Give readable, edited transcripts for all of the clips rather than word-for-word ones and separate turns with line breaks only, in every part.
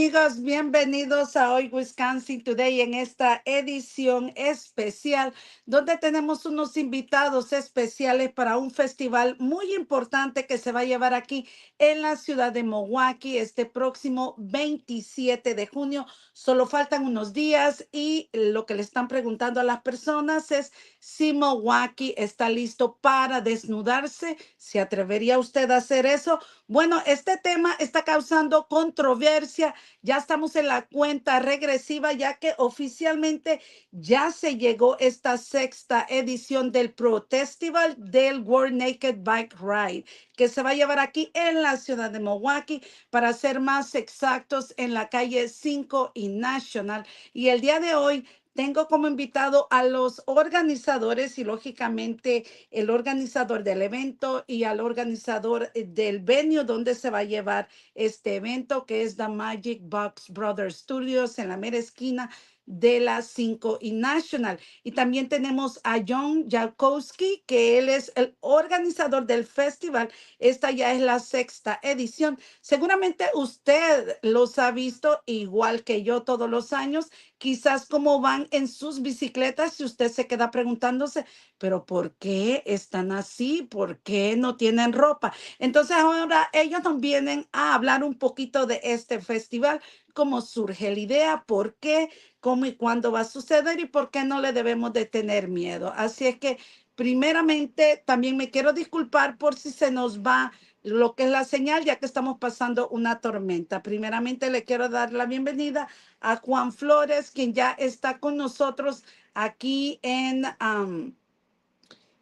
amigos? Bienvenidos a Hoy Wisconsin Today en esta edición especial donde tenemos unos invitados especiales para un festival muy importante que se va a llevar aquí en la ciudad de Milwaukee este próximo 27 de junio. Solo faltan unos días y lo que le están preguntando a las personas es si Milwaukee está listo para desnudarse. ¿Se atrevería usted a hacer eso? Bueno, este tema está causando controversia. Ya estamos en la cuenta regresiva, ya que oficialmente ya se llegó esta sexta edición del Protestival del World Naked Bike Ride, que se va a llevar aquí en la ciudad de Milwaukee, para ser más exactos, en la calle 5 y National. Y el día de hoy tengo como invitado a los organizadores y lógicamente el organizador del evento y al organizador del venue donde se va a llevar este evento, que es The Magic Box Brothers Studios en la mera esquina de las 5 y National. Y también tenemos a John Jakowski, que él es el organizador del festival. Esta ya es la sexta edición. Seguramente usted los ha visto igual que yo todos los años, quizás como van en sus bicicletas, si usted se queda preguntándose, pero ¿por qué están así? ¿Por qué no tienen ropa? Entonces ahora ellos nos vienen a hablar un poquito de este festival, cómo surge la idea, por qué, cómo y cuándo va a suceder y por qué no le debemos de tener miedo. Así es que primeramente también me quiero disculpar por si se nos va lo que es la señal, ya que estamos pasando una tormenta. Primeramente le quiero dar la bienvenida a Juan Flores, quien ya está con nosotros aquí en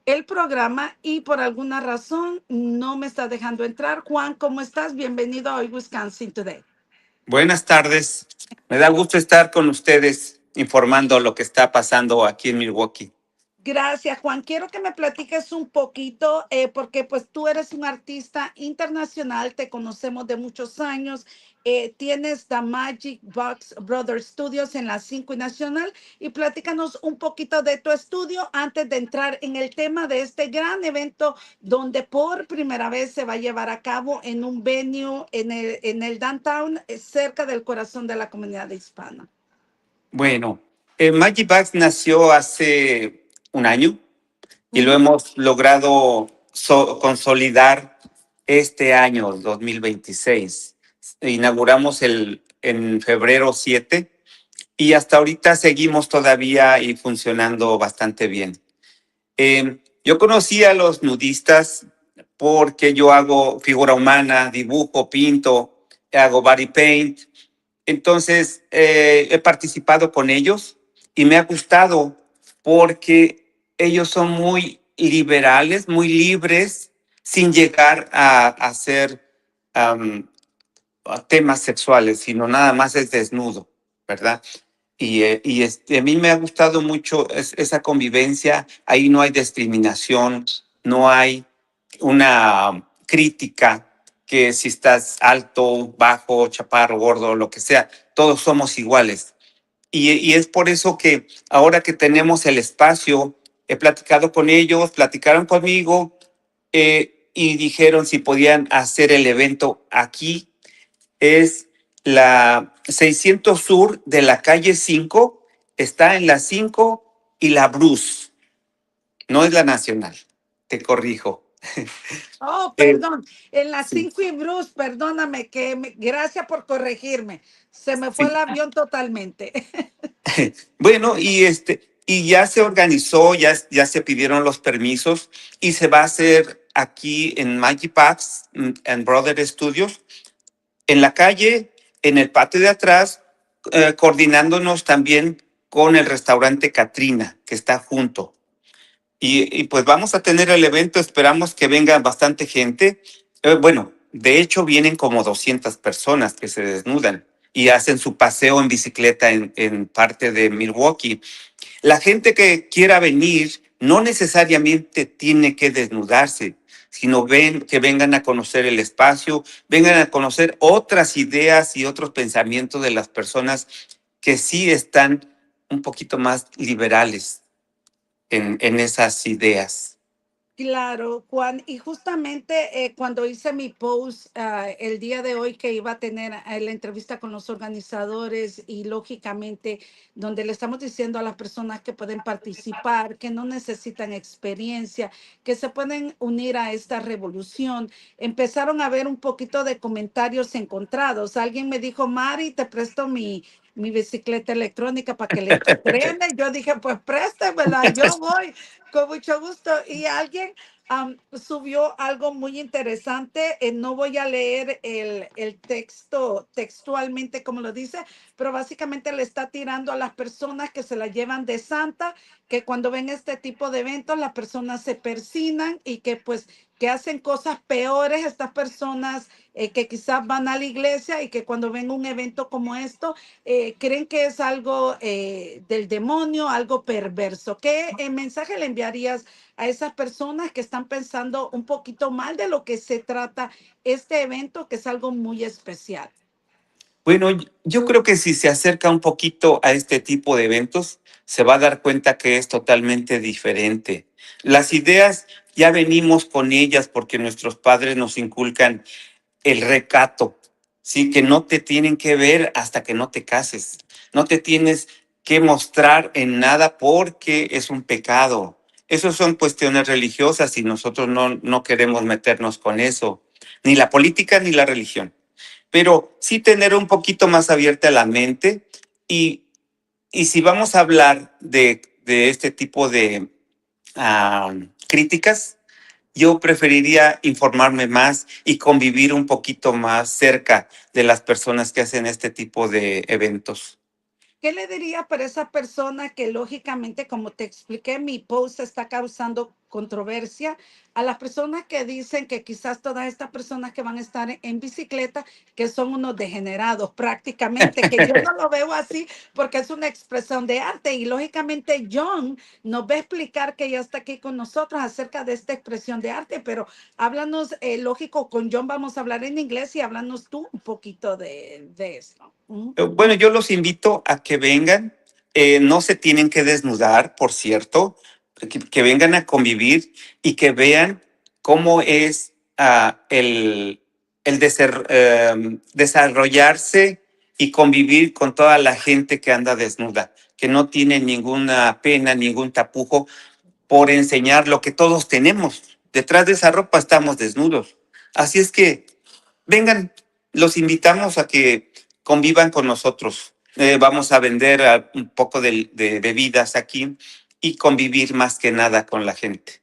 el programa y por alguna razón no me está dejando entrar. Juan, ¿cómo estás? Bienvenido a Hoy Wisconsin Today.
Buenas tardes. Me da gusto estar con ustedes informando lo que está pasando aquí en Milwaukee.
Gracias, Juan. Quiero que me platiques un poquito, porque pues tú eres un artista internacional, te conocemos de muchos años, tienes The Magic Box Brothers Studios en la 5 y Nacional, y platícanos un poquito de tu estudio antes de entrar en el tema de este gran evento donde por primera vez se va a llevar a cabo en un venue en el downtown, cerca del corazón de la comunidad hispana.
Bueno, Magic Bags nació hace un año y lo hemos logrado consolidar este año, 2026. Inauguramos en febrero 7 y hasta ahorita seguimos todavía y funcionando bastante bien. Yo conocí a los nudistas porque yo hago figura humana, dibujo, pinto, hago body paint. Entonces, he participado con ellos y me ha gustado porque ellos son muy liberales, muy libres, sin llegar a hacer temas sexuales, sino nada más es desnudo, ¿verdad? A mí me ha gustado mucho esa convivencia. Ahí no hay discriminación, no hay una crítica que si estás alto, bajo, chaparro, gordo, lo que sea, todos somos iguales. Y es por eso que ahora que tenemos el espacio, he platicado con ellos, platicaron conmigo y dijeron si podían hacer el evento aquí. Es la 600 Sur de la calle 5, está en la 5 y la Bruce, no es la Nacional, te corrijo.
Oh, perdón, en la
Sí,
5 y Bruce, perdóname, gracias por corregirme. Se me fue el
sí.
avión totalmente.
Bueno, y ya se organizó, ya se pidieron los permisos y se va a hacer aquí en Magic Packs and Brother Studios, en la calle, en el patio de atrás, coordinándonos también con el restaurante Katrina, que está junto. Y pues vamos a tener el evento, esperamos que venga bastante gente. Bueno, de hecho vienen como 200 personas que se desnudan y hacen su paseo en bicicleta en parte de Milwaukee. La gente que quiera venir no necesariamente tiene que desnudarse, sino que vengan a conocer el espacio, vengan a conocer otras ideas y otros pensamientos de las personas que sí están un poquito más liberales en esas ideas.
Claro, Juan, y justamente cuando hice mi post el día de hoy que iba a tener la entrevista con los organizadores y lógicamente donde le estamos diciendo a las personas que pueden participar, que no necesitan experiencia, que se pueden unir a esta revolución, empezaron a ver un poquito de comentarios encontrados. Alguien me dijo, Mari, te presto mi bicicleta electrónica para que le entrene. Yo dije, pues préstemela, yo voy. Con mucho gusto. Y alguien subió algo muy interesante. No voy a leer el texto textualmente como lo dice, pero básicamente le está tirando a las personas que se la llevan de santa, que cuando ven este tipo de eventos las personas se persinan y que pues que hacen cosas peores estas personas que quizás van a la iglesia y que cuando ven un evento como esto creen que es algo del demonio, algo perverso. ¿Qué mensaje le enviarías a esas personas que están pensando un poquito mal de lo que se trata este evento, que es algo muy especial?
Bueno, yo creo que si se acerca un poquito a este tipo de eventos, se va a dar cuenta que es totalmente diferente. Las ideas ya venimos con ellas porque nuestros padres nos inculcan el recato, sí, que no te tienen que ver hasta que no te cases. No te tienes que mostrar en nada porque es un pecado. Esas son cuestiones religiosas y nosotros no queremos meternos con eso, ni la política ni la religión. Pero sí tener un poquito más abierta la mente y, y si vamos a hablar de este tipo de críticas, yo preferiría informarme más y convivir un poquito más cerca de las personas que hacen este tipo de eventos.
¿Qué le diría para esa persona que lógicamente, como te expliqué, mi post está causando controversia? A las personas que dicen que quizás todas estas personas que van a estar en bicicleta, que son unos degenerados prácticamente, que yo no lo veo así porque es una expresión de arte y lógicamente John nos va a explicar que ya está aquí con nosotros acerca de esta expresión de arte, pero háblanos, lógico, con John vamos a hablar en inglés y háblanos tú un poquito de esto.
Bueno, yo los invito a que vengan. No se tienen que desnudar, por cierto, que vengan a convivir y que vean cómo es desarrollarse y convivir con toda la gente que anda desnuda, que no tiene ninguna pena, ningún tapujo por enseñar lo que todos tenemos. Detrás de esa ropa estamos desnudos. Así es que vengan, los invitamos a que convivan con nosotros. Vamos a vender un poco de bebidas aquí y convivir más que nada con la gente.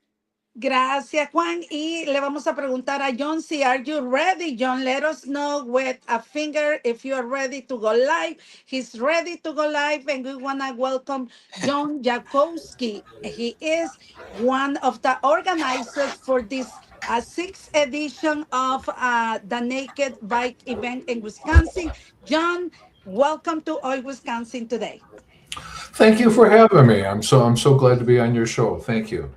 Gracias, Juan. Y le vamos a preguntar a John si are you ready. John, let us know with a finger if you are ready to go live. He's ready to go live, and we want to welcome John Jakowski. He is one of the organizers for this sixth edition of the Naked Bike event in Wisconsin. John, welcome to Oi Wisconsin today.
Thank you for having me. I'm so glad to be on your show. Thank you.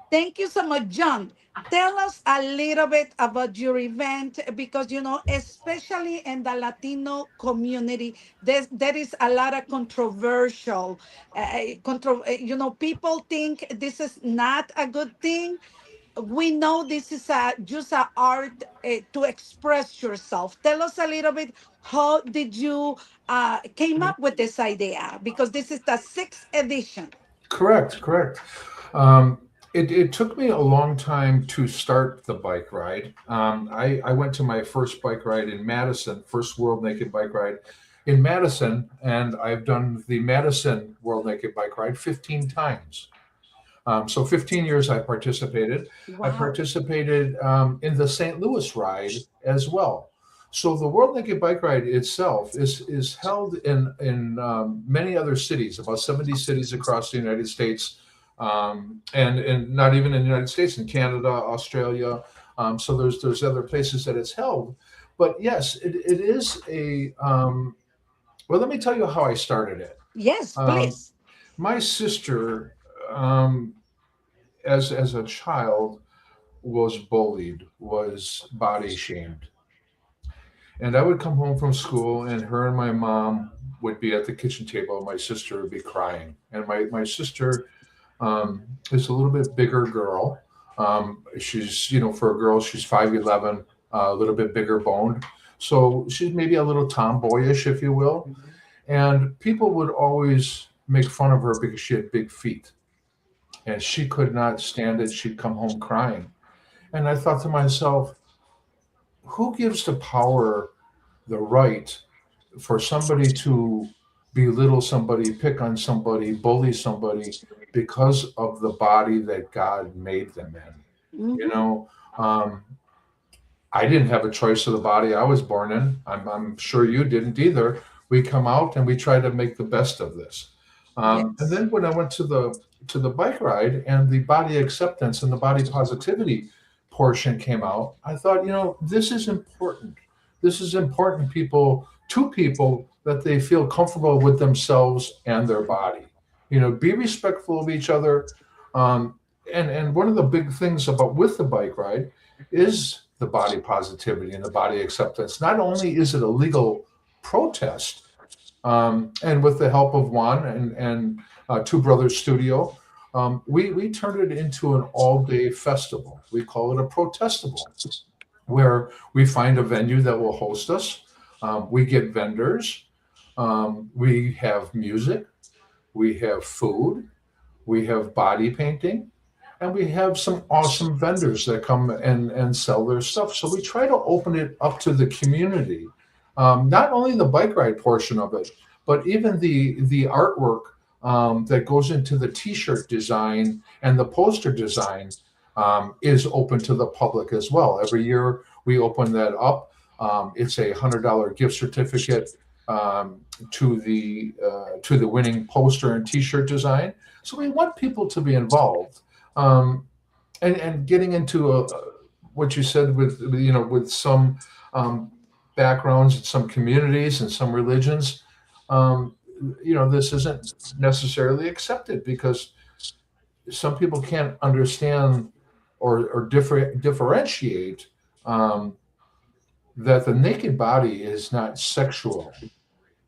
Thank you so much, John. Tell us a little bit about your event because, you know, especially in the Latino community, there is a lot of controversial. You know, people think this is not a good thing. We know this is just a art to express yourself. Tell us a little bit how did you came up with this idea because this is the sixth edition.
Correct, correct. Um, it took me a long time to start the bike ride. I went to my first bike ride in Madison, first World Naked Bike Ride in Madison, and I've done the Madison World Naked Bike Ride 15 times. So 15 years I participated. I
Wow.
participated in the St. Louis ride as well. So the World Naked Bike Ride itself is held in many other cities, about 70 cities across the United States, and not even in the United States, in Canada, Australia. So there's other places that it's held. But yes, it is a well. Let me tell you how I started it.
Yes,
Um,
please.
my sister, um, as a child, was bullied, was body shamed. And I would come home from school, and her and my mom would be at the kitchen table. My sister would be crying. And my sister is a little bit bigger girl. She's, for a girl, she's 5'11", a little bit bigger boned. So she's maybe a little tomboyish, if you will. And people would always make fun of her because she had big feet. And she could not stand it. She'd come home crying. And I thought to myself, who gives the power, the right for somebody to belittle somebody, pick on somebody, bully somebody because of the body that God made them in? You
Mhm.
know, I didn't have a choice of the body I was born in. I'm sure you didn't either. We come out and we try to make the best of this. And
Yes.
then when I went to the bike ride and the body acceptance and the body positivity portion came out, I thought, this is important. This is important, people that they feel comfortable with themselves and their body. Be respectful of each other. And one of the big things about with the bike ride is the body positivity and the body acceptance. Not only is it a legal protest, and with the help of Juan and Two Brothers Studio, we turned it into an all-day festival. We call it a protestival, where we find a venue that will host us. We get vendors. We have music. We have food. We have body painting. And we have some awesome vendors that come and sell their stuff. So we try to open it up to the community, not only the bike ride portion of it, but even the artwork that goes into the T-shirt design and the poster design is open to the public as well. Every year we open that up. It's a $100 gift certificate to the winning poster and T-shirt design. So we want people to be involved. Um, and getting into what you said with some backgrounds in some communities and some religions, um, this isn't necessarily accepted because some people can't understand or differentiate that the naked body is not sexual.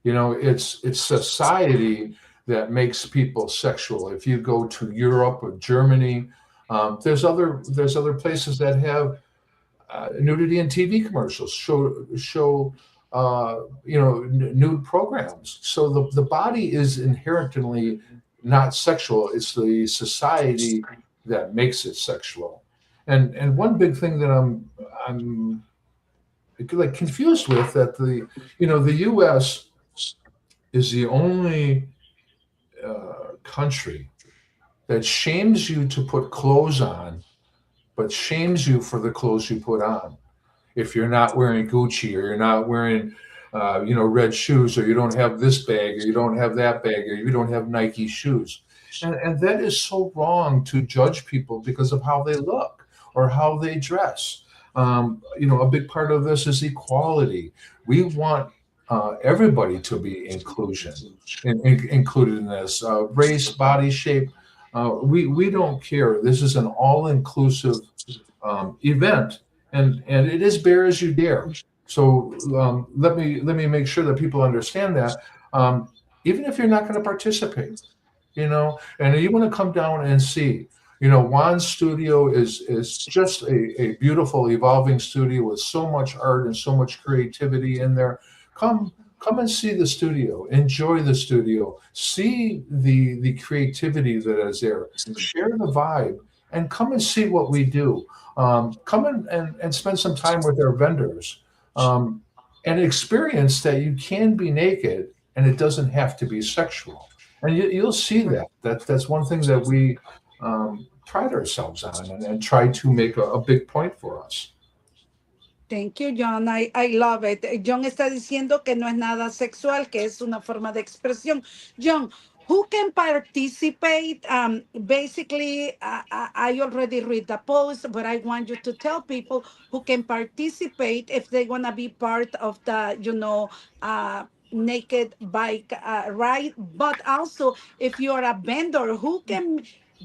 It's society that makes people sexual. If you go to Europe or Germany, there's other places that have nudity in TV commercials, show nude programs. So the body is inherently not sexual. It's the society that makes it sexual. And one big thing that I'm like confused with, that the U.S. is the only country that shames you to put clothes on, but shames you for the clothes you put on. If you're not wearing Gucci, or you're not wearing, red shoes, or you don't have this bag, or you don't have that bag, or you don't have Nike shoes. And that is so wrong, to judge people because of how they look or how they dress. A big part of this is equality. We want everybody to be included in this. Race, body shape, we don't care. This is an all-inclusive event, and it is bear as you dare. So let me make sure that people understand that, even if you're not going to participate, and you want to come down and see. Juan's studio is just a beautiful evolving studio with so much art and so much creativity in there. Come and see the studio, enjoy the studio, see the creativity that is there, share the vibe, and come and see what we do. Come and spend some time with our vendors, and experience that you can be naked and it doesn't have to be sexual. And you'll see that's one thing that we pride ourselves on, and try to make a big point for us.
Thank you, John. I love it. John está diciendo que no es nada sexual, que es una forma de expresión. John, who can participate? Basically, I already read the post, but I want you to tell people who can participate if they want to be part of the, naked bike ride. But also, if you're a vendor, who can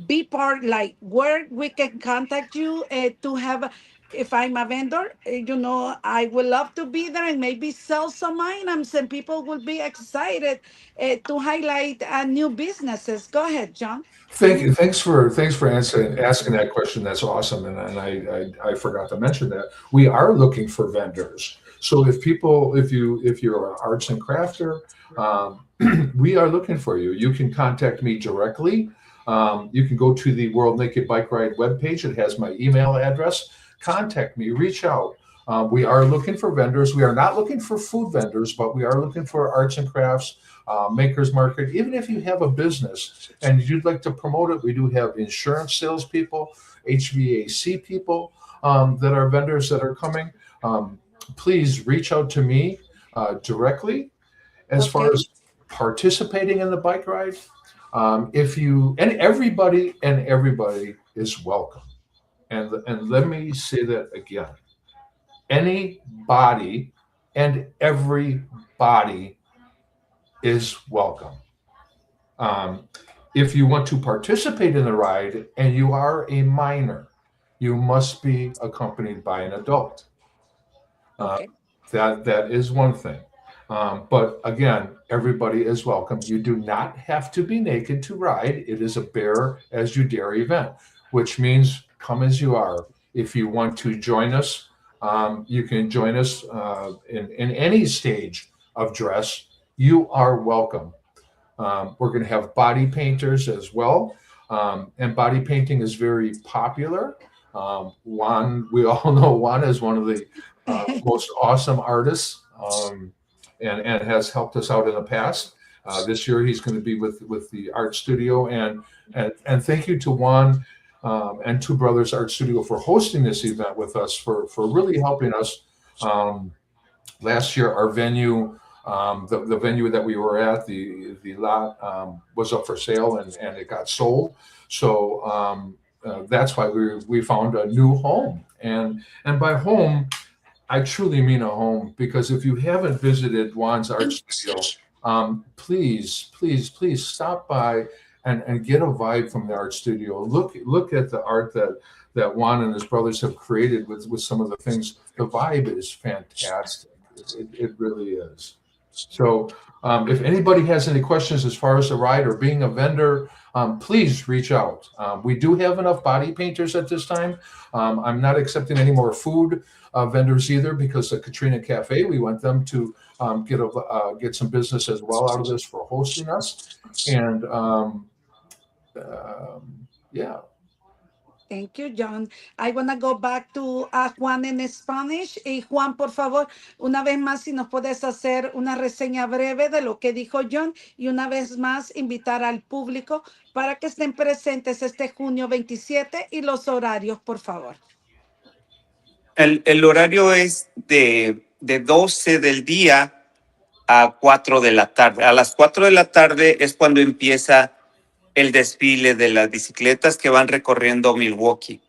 be part, like where we can contact you to have if I'm a vendor, I would love to be there and maybe sell some items, and people will be excited to highlight new businesses. Go ahead, John.
Thank you. Thanks for asking that question. That's awesome. And I forgot to mention that we are looking for vendors. So if you're an arts and crafter, we are looking for you. You can contact me directly. You can go to the World Naked Bike Ride webpage. It has my email address. Contact me. Reach out. We are looking for vendors. We are not looking for food vendors, but we are looking for arts and crafts, makers market. Even if you have a business and you'd like to promote it, we do have insurance salespeople, HVAC people that are vendors that are coming. Please reach out to me directly. As far
Okay.
as participating in the bike ride, everybody is welcome. And let me say that again. Anybody and everybody is welcome. If you want to participate in the ride and you are a minor, you must be accompanied by an adult.
Okay.
That is one thing. But again, everybody is welcome. You do not have to be naked to ride. It is a bear as you dare event, which means come as you are. If you want to join us, you can join us in any stage of dress. You are welcome. We're going to have body painters as well. And body painting is very popular. Juan, we all know Juan is one of the most awesome artists and has helped us out in the past. This year he's going to be with the art studio. And thank you to Juan and Two Brothers Art Studio for hosting this event with us, for really helping us. Last year, our venue, the venue that we were at, the lot was up for sale and it got sold. So that's why we found a new home. And by home, I truly mean a home, because if you haven't visited Juan's art studio, please stop by and get a vibe from the art studio. Look at the art that Juan and his brothers have created with some of the things. The vibe is fantastic. It really is. So if anybody has any questions as far as the ride or being a vendor, please reach out. We do have enough body painters at this time. I'm not accepting any more food vendors either, because the Katrina Cafe, we want them to get some business as well out of this for hosting us. And yeah.
Thank you, John. I want to go back to Juan en Spanish. Y Juan, por favor, una vez más, si nos puedes hacer una reseña breve de lo que dijo John, y una vez más invitar al público para que estén presentes este junio 27, y los horarios, por favor.
El horario es de 12 del día a 4 de la tarde. A las 4 de la tarde es cuando empieza el desfile de las bicicletas que van recorriendo Milwaukee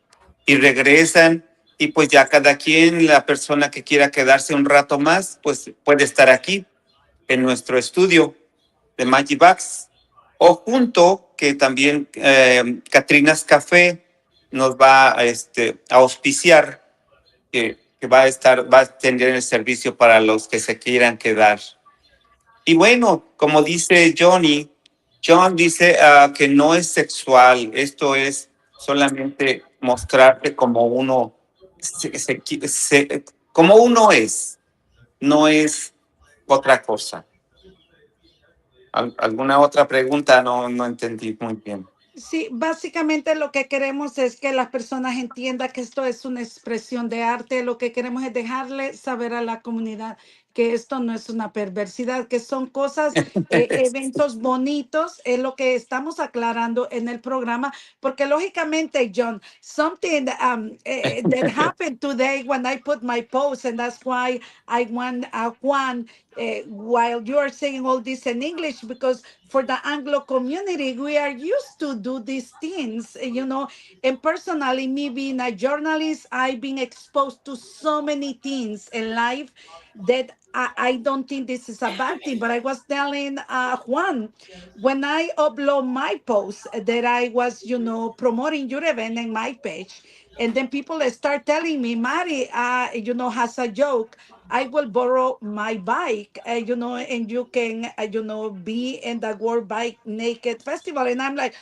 y regresan, y pues ya cada quien, la persona que quiera quedarse un rato más, pues puede estar aquí en nuestro estudio de Magic Box, o junto, que también Catrina's Café nos va a auspiciar, que va a tener el servicio para los que se quieran quedar. Y bueno, como dice John dice que no es sexual. Esto es solamente mostrarte como uno como uno es, no es otra cosa. ¿Alguna otra pregunta? No entendí muy bien.
Sí, básicamente lo que queremos es que las personas entiendan que esto es una expresión de arte. Lo que queremos es dejarle saber a la comunidad que esto no es una perversidad, que son cosas, eventos bonitos, es lo que estamos aclarando en el programa, porque lógicamente, John, something that happened today when I put my post, and that's why I want Juan, while you are saying all this in English, because for the Anglo community, we are used to do these things, and personally, me being a journalist, I've been exposed to so many things in life that I don't think this is a bad thing. But I was telling Juan, when I upload my post that I was, promoting your event in my page, and then people start telling me, Mari, has a joke. I will borrow my bike, and you can, be in the World Bike Naked Festival. And I'm like,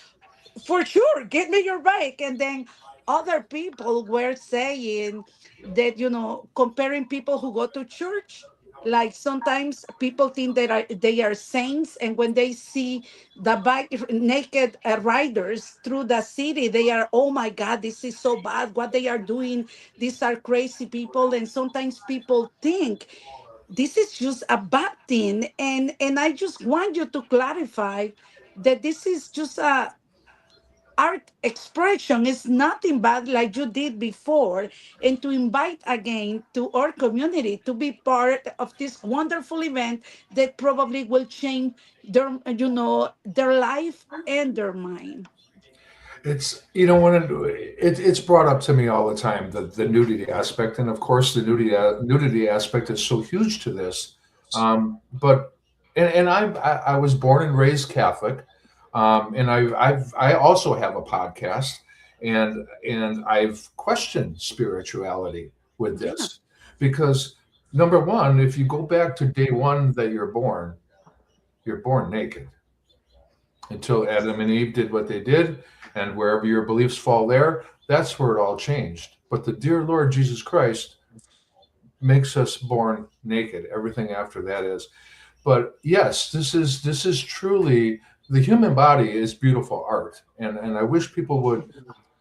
for sure, give me your bike. And then other people were saying that, comparing people who go to church, like sometimes people think that they are saints, and when they see the bike naked riders through the city, they are, oh my God, this is so bad what they are doing. These are crazy people. And sometimes people think this is just a bad thing. And I just want you to clarify that this is just a art expression, is nothing bad like you did before, and to invite again to our community to be part of this wonderful event that probably will change their life and their mind.
It's when it's brought up to me all the time, the nudity aspect, and of course the nudity aspect is so huge to this. But and I was born and raised Catholic, and I also have a podcast, and I've questioned spirituality with
Yeah.
this because number one, if you go back to day one that you're born naked until Adam and Eve did what they did, and wherever your beliefs fall there, that's where it all changed. But the dear Lord Jesus Christ makes us born naked. Everything after that is. But yes, this is truly, the human body is beautiful art, and I wish people would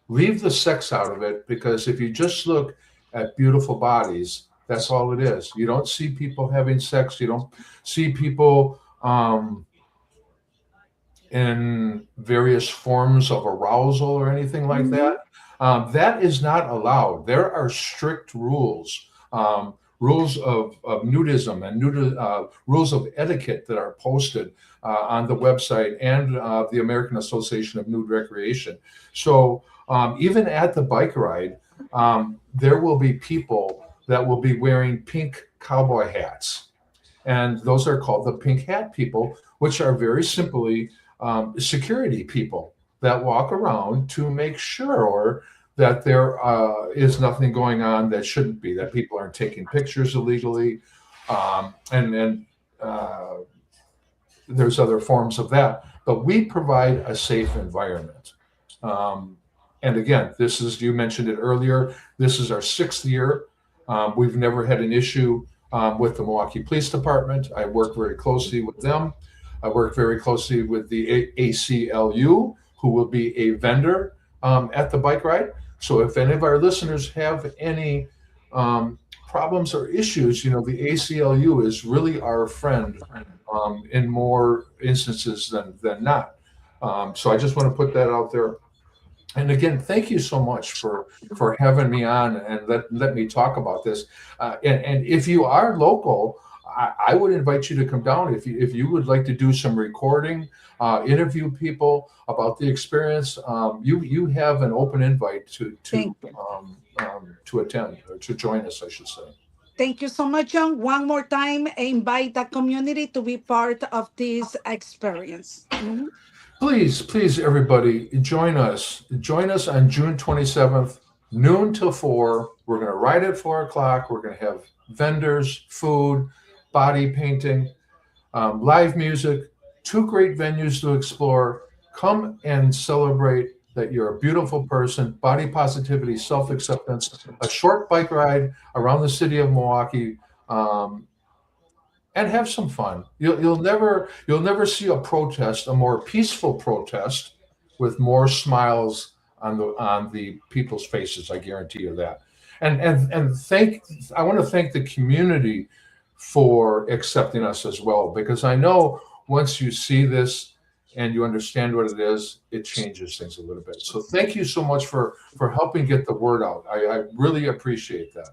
leave the sex out of it, because if you just look at beautiful bodies, that's all it is. You don't see people having sex. You don't see people in various forms of arousal or anything like
Mhm.
that. That is not allowed. There are strict rules, rules of nudism and rules of etiquette that are posted on the website and the American Association of Nude Recreation. So even at the bike ride, there will be people that will be wearing pink cowboy hats. And those are called the pink hat people, which are very simply security people that walk around to make sure that there is nothing going on that shouldn't be, that people aren't taking pictures illegally, and there's other forms of that. But we provide a safe environment. Um, and again, this is, you mentioned it earlier, this is our 6th year. We've never had an issue with the Milwaukee Police Department. I work very closely with them. I work very closely with the ACLU, who will be a vendor at the bike ride. So if any of our listeners have any problems or issues, the ACLU is really our friend in more instances than not. So I just want to put that out there. And again, thank you so much for having me on and let me talk about this. And if you are local, I would invite you to come down if you would like to do some recording, interview people about the experience. You have an open invite
Thank you.
to attend, or to join us, I should say.
Thank you so much, John. One more time, invite the community to be part of this experience. Mhm.
Please, everybody, join us. Join us on June 27th, noon till 4. We're going to ride at 4 o'clock. We're going to have vendors, food, body painting, live music, 2 great venues to explore. Come and celebrate that you're a beautiful person, body positivity, self-acceptance, a short bike ride around the city of Milwaukee. And have some fun. You'll never see a protest, a more peaceful protest, with more smiles on the people's faces. I guarantee you that. And I want to thank the community for accepting us as well, because I know once you see this and you understand what it is, it changes things a little bit. So thank you so much for helping get the word out. I really appreciate that.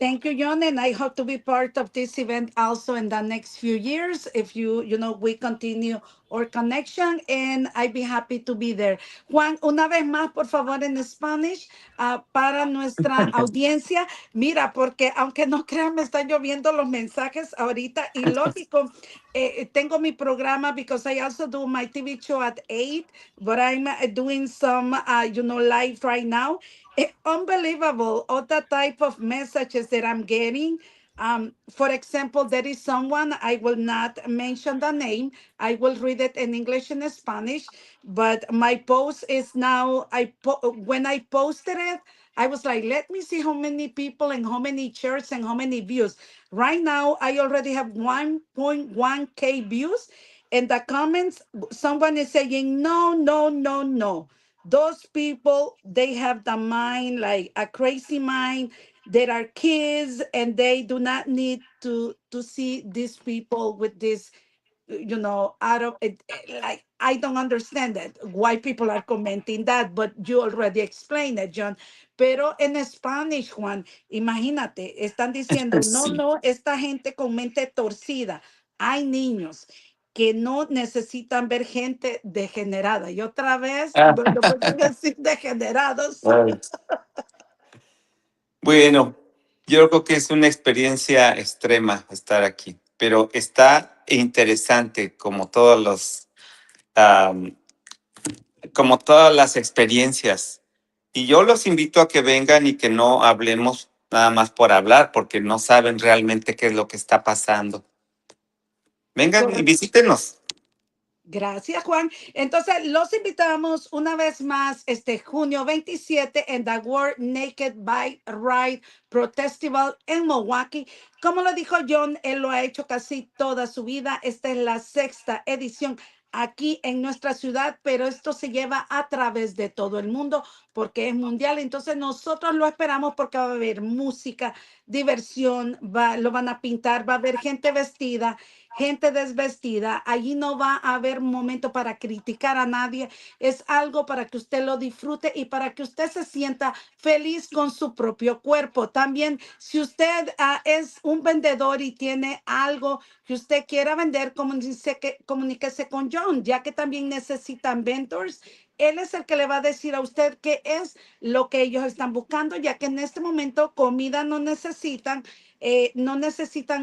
Thank you, John, and I hope to be part of this event also in the next few years. If we continue or connection, and I'd be happy to be there. Juan, una vez más, por favor, en Spanish, para nuestra audiencia. Mira, porque aunque no crean, me están lloviendo los mensajes ahorita y lógico, tengo mi programa because I also do my TV show at 8, but I'm doing some, live right now. Unbelievable, all the type of messages that I'm getting. For example, there is someone, I will not mention the name. I will read it in English and Spanish, but my post is now, when I posted it, I was like, let me see how many people and how many shares and how many views. Right now, I already have 1.1K views. In the comments, someone is saying, no, no, no, no. Those people, they have the mind like a crazy mind. There are kids and they do not need to see these people with this, out of it. Like, I don't understand that, why people are commenting that, but you already explained it, John. Pero en Spanish, Juan, imagínate, están diciendo, no,
Sí.
no, esta gente con mente torcida. Hay niños que no necesitan ver gente degenerada. Y otra vez,
Ah,
no pueden decir degenerados.
ay. Bueno, yo creo que es una experiencia extrema estar aquí, pero está interesante am, como todas las experiencias. Y yo los invito a que vengan y que no hablemos nada más por hablar, porque no saben realmente qué es lo que está pasando. Vengan y visítenos.
Gracias, Juan. Entonces, los invitamos una vez más este junio 27 en the World Naked Bike Ride Protestival en Milwaukee. Como lo dijo John, él lo ha hecho casi toda su vida. Esta es la 6ª edición aquí en nuestra ciudad, pero esto se lleva a través de todo el mundo porque es mundial. Entonces, nosotros lo esperamos porque va a haber música, diversión, lo van a pintar, va a haber gente vestida, gente desvestida. Allí no va a haber momento para criticar a nadie. Es algo para que usted lo disfrute y para que usted se sienta feliz con su propio cuerpo. También, si usted es un vendedor y tiene algo que usted quiera vender, comuníquese con John, ya que también necesitan vendors. Él es el que le va a decir a usted qué es lo que ellos están buscando, ya que en este momento comida no necesitan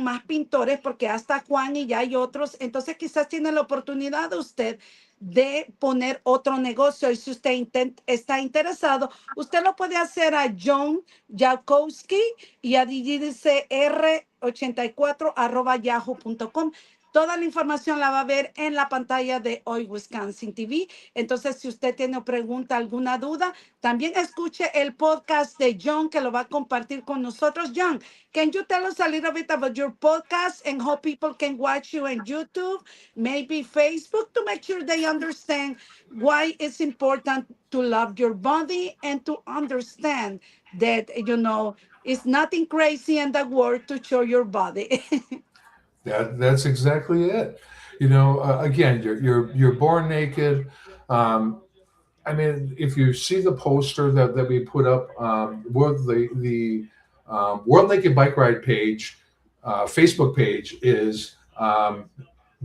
más pintores porque hasta Juan y ya hay otros. Entonces quizás tiene la oportunidad de usted de poner otro negocio y si usted está interesado, usted lo puede hacer a John Jakowski y a r84@yahoo.com. Toda la información la va a ver en la pantalla de Hoy Wisconsin TV. Entonces, si usted tiene pregunta, alguna duda, también escuche el podcast de John que lo va a compartir con nosotros. John, can you tell us a little bit about your podcast and how people can watch you on YouTube, maybe Facebook, to make sure they understand why it's important to love your body and to understand that, it's nothing crazy in the world to show your body.
That's exactly it. Again, you're born naked. I mean, if you see the poster that we put up, the World Naked Bike Ride page, Facebook page is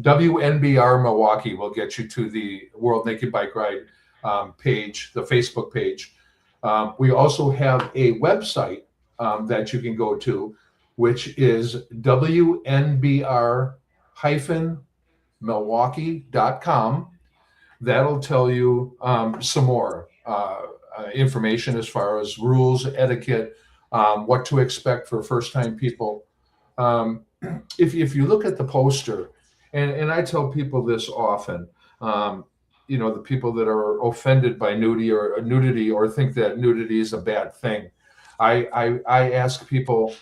WNBR Milwaukee will get you to the World Naked Bike Ride page, the Facebook page. We also have a website that you can go to, which is WNBR-Milwaukee.com. That'll tell you some more information as far as rules, etiquette, what to expect for first-time people. If you look at the poster, and I tell people this often, the people that are offended by nudity or think that nudity is a bad thing, I ask people,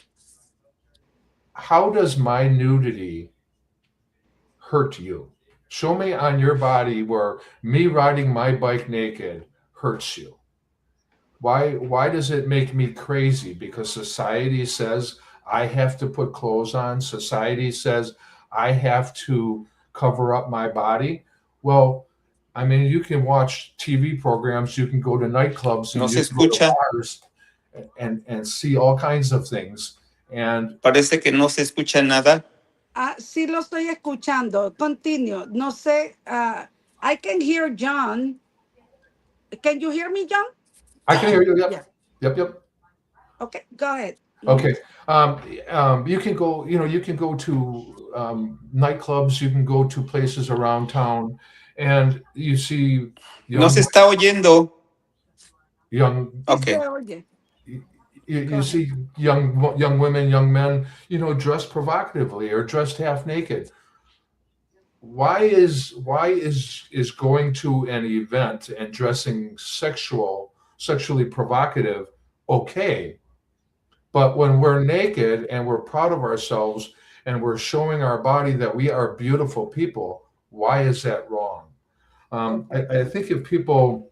how does my nudity hurt you? Show me on your body where me riding my bike naked hurts you. Why does it make me crazy? Because society says I have to put clothes on. Society says I have to cover up my body. Well, I mean, you can watch TV programs, you can go to nightclubs,
No
and
se
you can go to
escucha.
bars and see all kinds of things. And
Parece que no se escucha nada.
Sí lo estoy escuchando. Continue. No sé. I can hear John. Can you hear me, John?
I can hear you. Yep.
Yeah.
Yep.
Okay, go ahead.
Okay. You can go, you can go to nightclubs, you can go to places around town, and you see
No
young,
se está oyendo.
young,
Sí
Ok.
se oye.
you
Go ahead.
see young women, young men, dressed provocatively or dressed half naked. Why is going to an event and dressing sexually provocative okay? But when we're naked and we're proud of ourselves and we're showing our body that we are beautiful people, why is that wrong? I think if people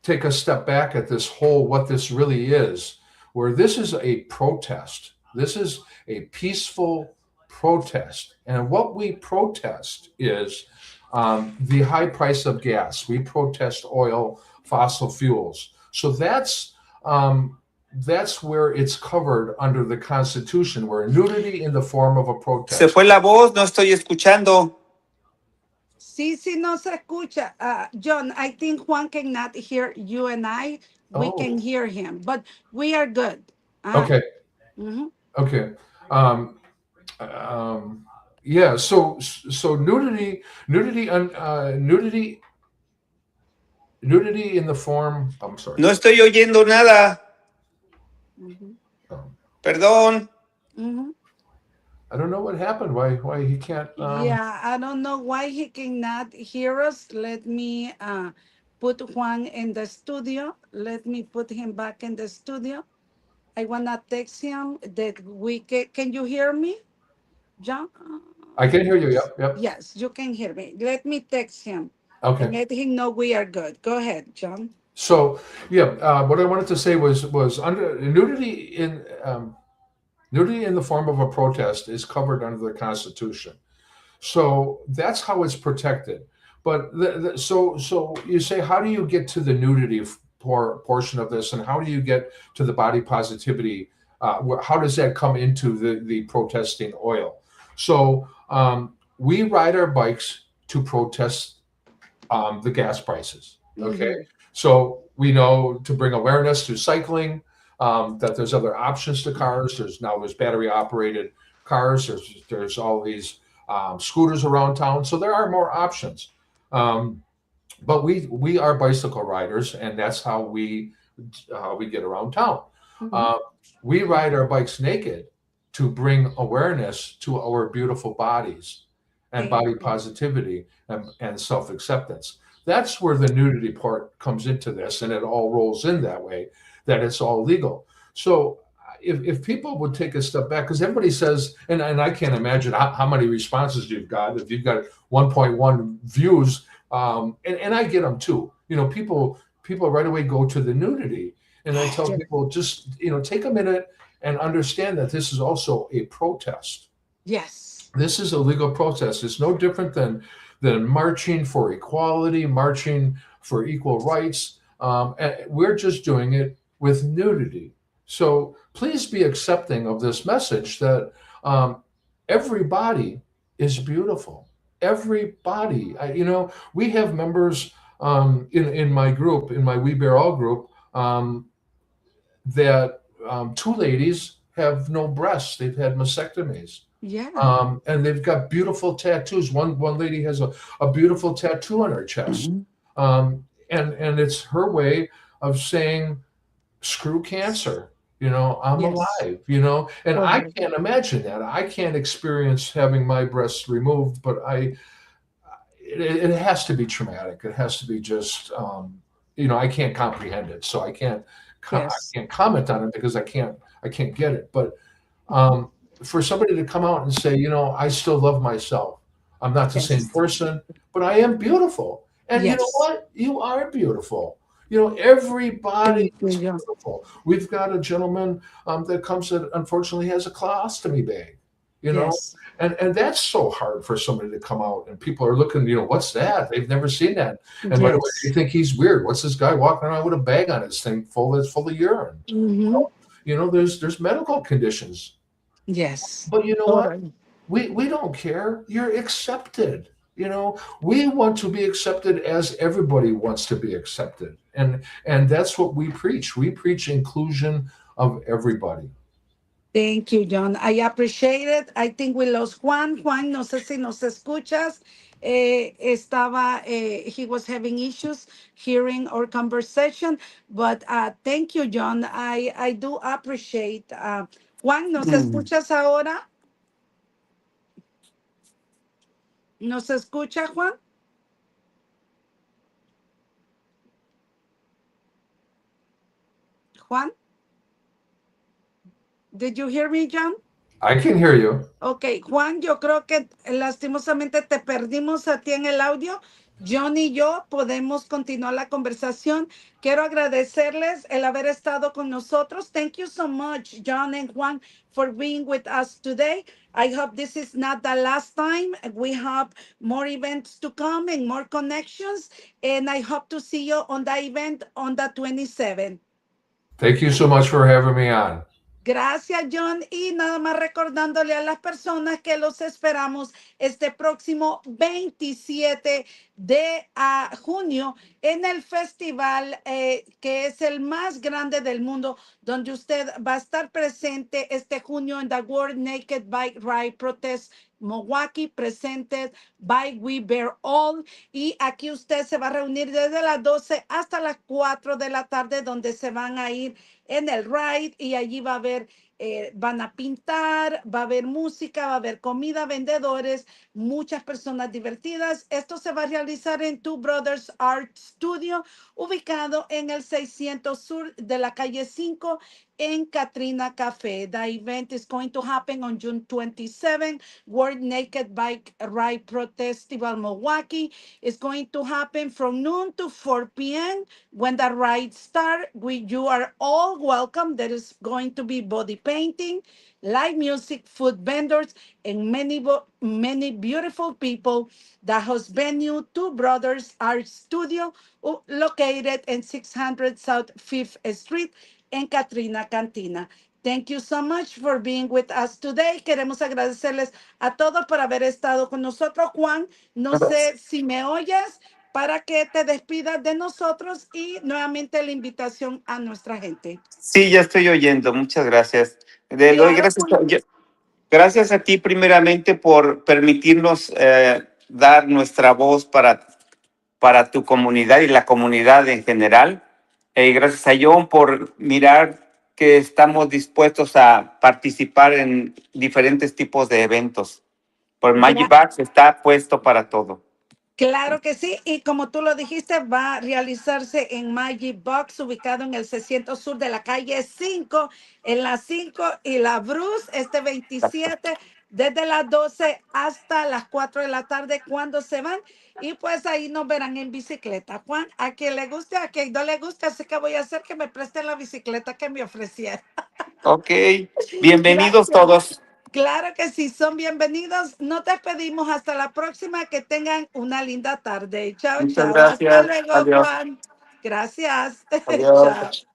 take a step back at what this really is, where this is a protest, this is a peaceful protest. And what we protest is the high price of gas. We protest oil, fossil fuels. So that's where it's covered under the Constitution, where nudity in the form of a
Se
protest.
fue la voz, no estoy escuchando.
Sí, no se escucha. John, I think Juan cannot hear you and I. We can hear him, but we are good.
Okay.
Mhm.
Okay. Yeah. So nudity in the form. I'm sorry.
No estoy oyendo nada.
Mhm.
Perdón.
Mhm.
I don't know what happened. Why he can't?
Yeah, I don't know why he cannot hear us. Let me put Juan in the studio. Let me put him back in the studio. I wanna text him that we can you hear me, John?
I can hear you. Yep.
Yes, you can hear me. Let me text him and
Okay.
let him know we are good. Go ahead, John.
So yeah, what I wanted to say was under nudity in the form of a protest is covered under the Constitution. So that's how it's protected. But so you say, how do you get to the nudity portion of this, and how do you get to the body positivity? How does that come into the protesting oil? So we ride our bikes to protest the gas prices. Okay, so we know to bring awareness to cycling, that there's other options to cars. There's battery operated cars. There's all these scooters around town. So there are more options. But we are bicycle riders, and that's how we get around town. We ride our bikes naked to bring awareness to our beautiful bodies and body positivity and self-acceptance. That's where the nudity part comes into this, and it all rolls in that way, that it's all legal. So if people would take a step back, because everybody says, and I can't imagine how many responses you've got. If you've got 1.1 views, and I get them too. People right away go to the nudity, and I tell people, just take a minute and understand that this is also a protest.
Yes.
This is a legal protest. It's no different than marching for equality, marching for equal rights. And we're just doing it with nudity. So please be accepting of this message that everybody is beautiful. Everybody. We have members in my group, in my We Bear All group, that two ladies have no breasts. They've had mastectomies.
Yeah.
And they've got beautiful tattoos. One lady has a beautiful tattoo on her chest. And it's her way of saying, screw cancer. I'm alive, and I can't imagine that. I can't experience having my breasts removed, but it has to be traumatic. It has to be just, I can't comprehend it. So I can't comment on it because I can't get it. But for somebody to come out and say, I still love myself. I'm not the same person, but I am beautiful. And you know what? You are beautiful. Everybody is beautiful. We've got a gentleman that comes that unfortunately has a colostomy bag, and that's so hard for somebody to come out, and people are looking, what's that? They've never seen that. And right away they think he's weird. What's this guy walking around with a bag on his thing that's full of urine? There's medical conditions.
Yes.
But you know what? We don't care. You're accepted. You know, we want to be accepted as everybody wants to be accepted. And that's what we preach. We preach inclusion of everybody.
Thank you, John. I appreciate it. I think we lost Juan. Juan, no sé si nos escuchas. He was having issues hearing our conversation, but thank you, John. I do appreciate. Juan, ¿nos
Mm.
escuchas ahora? ¿Nos escucha, Juan? Juan? Did you hear me, John?
I can hear you.
Ok, Juan, yo creo que lastimosamente te perdimos a ti en el audio. John y yo podemos continuar la conversación. Quiero agradecerles el haber estado con nosotros. Thank you so much, John and Juan, for being with us today. I hope this is not the last time. We have more events to come and more connections. And I hope to see you on the event on the 27th.
Thank you so much for having me on.
Gracias, John. Y nada más recordándole a las personas que los esperamos este próximo 27 de junio en el festival que es el más grande del mundo, donde usted va a estar presente este junio en the World Naked Bike Ride Protest Milwaukee, presented by We Bear All. Y aquí usted se va a reunir desde las 12 hasta las 4 de la tarde, donde se van a ir en el ride y allí va a haber, van a pintar, va a haber música, va a haber comida, vendedores, muchas personas divertidas. Esto se va a realizar en Two Brothers Art Studio, ubicado en el 600 sur de la calle 5 en Katrina Café. The event is going to happen on June 27. World Naked Bike Ride Protestival Milwaukee is going to happen from noon to 4 p.m. When the ride starts, you are all welcome. There is going to be body painting, live music, food vendors, and many beautiful people. The host venue, Two Brothers Art Studio, located in 600 South 5th Street en Katrina Cantina. Thank you so much for being with us today. Queremos agradecerles a todos por haber estado con nosotros. Juan, no sé si me oyes para que te despidas de nosotros y nuevamente la invitación a nuestra gente.
Sí, ya estoy oyendo. Muchas gracias. Le doy
Claro,
gracias. Gracias a ti primeramente por permitirnos dar nuestra voz para tu comunidad y la comunidad en general. Y gracias a John por mirar que estamos dispuestos a participar en diferentes tipos de eventos. Por Magic Box está puesto para todo.
claro que sí, y como tú lo dijiste, va a realizarse en Magic Box, ubicado en el 600 sur de la calle 5, en la 5 y la Bruce, este 27, desde las 12 hasta las 4 de la tarde, cuando se van. Y pues ahí nos verán en bicicleta. Juan, a quien le guste, a quien no le guste, así que voy a hacer que me presten la bicicleta que me ofrecieron.
Ok, bienvenidos
Gracias.
todos.
Claro que sí, son bienvenidos. Nos despedimos hasta la próxima. Que tengan una linda tarde. Chao,
Muchas
chao. Hasta
gracias.
luego,
Adiós.
Juan. Gracias.
Adiós.
Chao.